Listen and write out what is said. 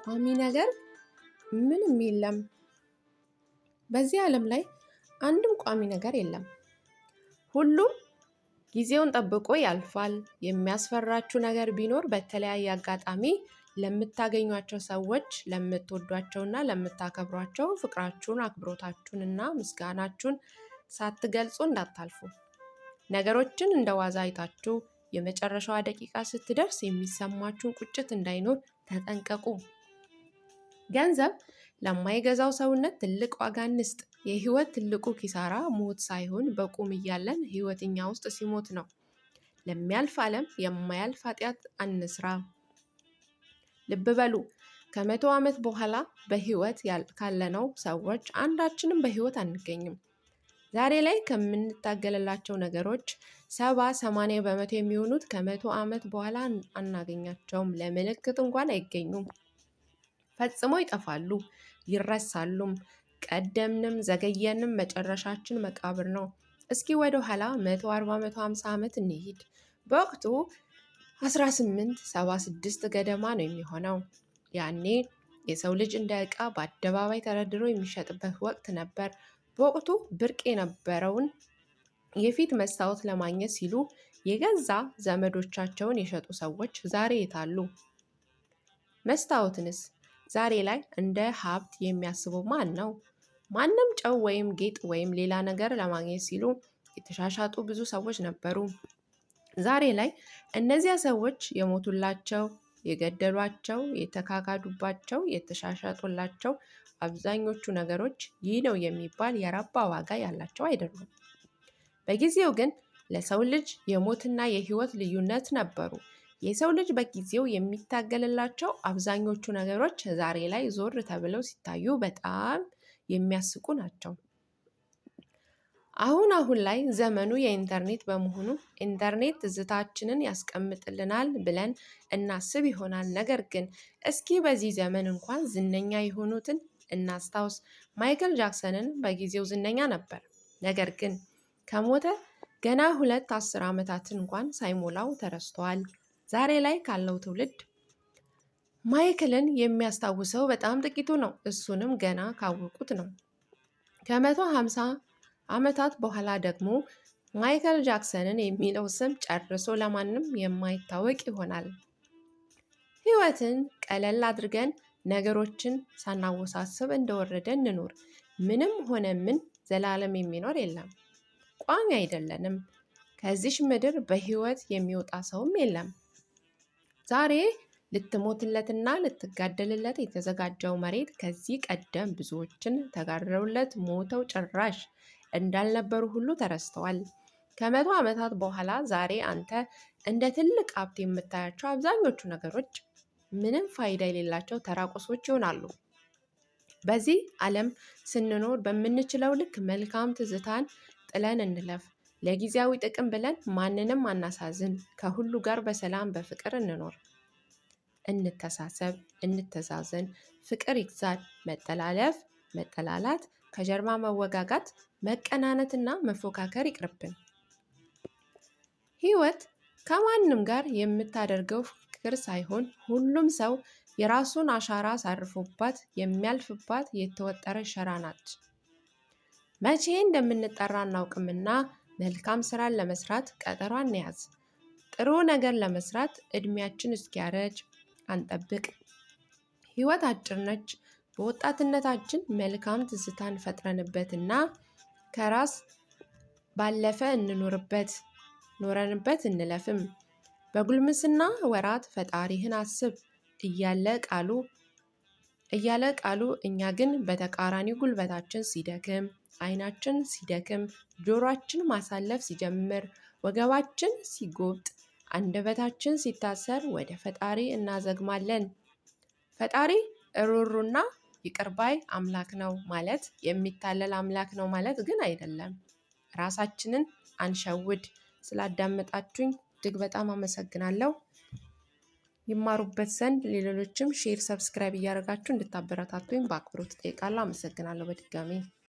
ቋሚ ነገር ምንም የለም። በዚህ ዓለም ላይ አንድም ቋሚ ነገር የለም። ሁሉም ጊዜውን ጠብቆ ያልፋል። የሚያስፈራችሁ ነገር ቢኖር በተለያየ አጋጣሚ ለምታገኟቸው ሰዎች፣ ለምትወዷቸውና ለምታከብሯቸው ፍቅራችሁን፣ አክብሮታችሁንና ምስጋናችሁን ሳትገልጹ እንዳታልፉ። ነገሮችን እንደ ዋዛ አይታችሁ የመጨረሻዋ ደቂቃ ስትደርስ የሚሰማችሁን ቁጭት እንዳይኖር ተጠንቀቁ። ገንዘብ ለማይገዛው ሰውነት ትልቅ ዋጋ እንስጥ። የህይወት ትልቁ ኪሳራ ሞት ሳይሆን በቁም እያለን ህይወት እኛ ውስጥ ሲሞት ነው። ለሚያልፍ ዓለም የማያልፍ ኃጢአት አንስራ። ልብ በሉ፣ ከ100 ዓመት በኋላ በህይወት ካለነው ሰዎች አንዳችንም በህይወት አንገኝም። ዛሬ ላይ ከምንታገልላቸው ነገሮች 70-80 በመቶ የሚሆኑት ከ100 ዓመት በኋላ አናገኛቸውም። ለምልክት እንኳን አይገኙም። ፈጽሞ ይጠፋሉ፣ ይረሳሉም። ቀደምንም ዘገየንም መጨረሻችን መቃብር ነው። እስኪ ወደ ኋላ 140-150 ዓመት እንሂድ። በወቅቱ 1876 ገደማ ነው የሚሆነው። ያኔ የሰው ልጅ እንደ ዕቃ በአደባባይ ተደርድሮ የሚሸጥበት ወቅት ነበር። በወቅቱ ብርቅ የነበረውን የፊት መስታወት ለማግኘት ሲሉ የገዛ ዘመዶቻቸውን የሸጡ ሰዎች ዛሬ የታሉ? መስታወትንስ ዛሬ ላይ እንደ ሀብት የሚያስበው ማን ነው? ማንም ጨው ወይም ጌጥ ወይም ሌላ ነገር ለማግኘት ሲሉ የተሻሻጡ ብዙ ሰዎች ነበሩ። ዛሬ ላይ እነዚያ ሰዎች የሞቱላቸው፣ የገደሏቸው፣ የተካካዱባቸው፣ የተሻሻጡላቸው አብዛኞቹ ነገሮች ይህ ነው የሚባል የረባ ዋጋ ያላቸው አይደሉም። በጊዜው ግን ለሰው ልጅ የሞትና የህይወት ልዩነት ነበሩ። የሰው ልጅ በጊዜው የሚታገልላቸው አብዛኞቹ ነገሮች ዛሬ ላይ ዞር ተብለው ሲታዩ በጣም የሚያስቁ ናቸው። አሁን ላይ ዘመኑ የኢንተርኔት በመሆኑ ኢንተርኔት ትዝታችንን ያስቀምጥልናል ብለን እናስብ ይሆናል። ነገር ግን እስኪ በዚህ ዘመን እንኳን ዝነኛ የሆኑትን እናስታውስ። ማይክል ጃክሰንን በጊዜው ዝነኛ ነበር። ነገር ግን ከሞተ ገና 10 ዓመታትን እንኳን ሳይሞላው ተረስቷል። ዛሬ ላይ ካለው ትውልድ ማይክልን የሚያስታውሰው በጣም ጥቂቱ ነው። እሱንም ገና ካወቁት ነው። ከ150 ዓመታት በኋላ ደግሞ ማይክል ጃክሰንን የሚለው ስም ጨርሶ ለማንም የማይታወቅ ይሆናል። ህይወትን ቀለል አድርገን ነገሮችን ሳናወሳስብ እንደወረደ እንኖር። ምንም ሆነ ምን ዘላለም የሚኖር የለም። ቋሚ አይደለንም። ከዚች ምድር በህይወት የሚወጣ ሰውም የለም። ዛሬ ልትሞትለትና ልትጋደልለት የተዘጋጀው መሬት ከዚህ ቀደም ብዙዎችን ተጋድለውለት ሞተው ጭራሽ እንዳልነበሩ ሁሉ ተረስተዋል። ከ100 ዓመታት በኋላ ዛሬ አንተ እንደ ትልቅ ሀብት የምታያቸው አብዛኞቹ ነገሮች ምንም ፋይዳ የሌላቸው ተራ ቁሶች ይሆናሉ። በዚህ ዓለም ስንኖር በምንችለው ልክ መልካም ትዝታን ጥለን እንለፍ። ለጊዜያዊ ጥቅም ብለን ማንንም አናሳዝን። ከሁሉ ጋር በሰላም በፍቅር እንኖር። እንተሳሰብ፣ እንተዛዘን። ፍቅር ይግዛል። መጠላለፍ፣ መጠላላት፣ ከጀርባ መወጋጋት፣ መቀናነትና መፎካከር ይቅርብን። ህይወት ከማንም ጋር የምታደርገው ፍቅር ሳይሆን ሁሉም ሰው የራሱን አሻራ አሳርፎባት የሚያልፍባት የተወጠረ ሸራ ናት። መቼ እንደምንጠራ አናውቅምና መልካም ስራን ለመስራት ቀጠሮ እንያዝ። ጥሩ ነገር ለመስራት እድሜያችን እስኪያረጅ አንጠብቅ። ህይወት አጭር ነች። በወጣትነታችን መልካም ትዝታን ፈጥረንበትና ከራስ ባለፈ ኖረንበት እንለፍም። በጉልምስና ወራት ፈጣሪህን አስብ እያለ ቃሉ እኛ ግን በተቃራኒው ጉልበታችን ሲደክም፣ አይናችን ሲደክም፣ ጆሮአችን ማሳለፍ ሲጀምር፣ ወገባችን ሲጎብጥ፣ አንደበታችን ሲታሰር ወደ ፈጣሪ እናዘግማለን። ፈጣሪ ሩሩና ይቅርባይ አምላክ ነው ማለት የሚታለል አምላክ ነው ማለት ግን አይደለም። ራሳችንን አንሸውድ። ስላዳመጣችሁኝ እጅግ በጣም አመሰግናለሁ። ይማሩበት ዘንድ ሌሎችም ሼር፣ ሰብስክራይብ እያደረጋችሁ እንድታበረታቱኝ በአክብሮት እጠይቃለሁ። አመሰግናለሁ በድጋሚ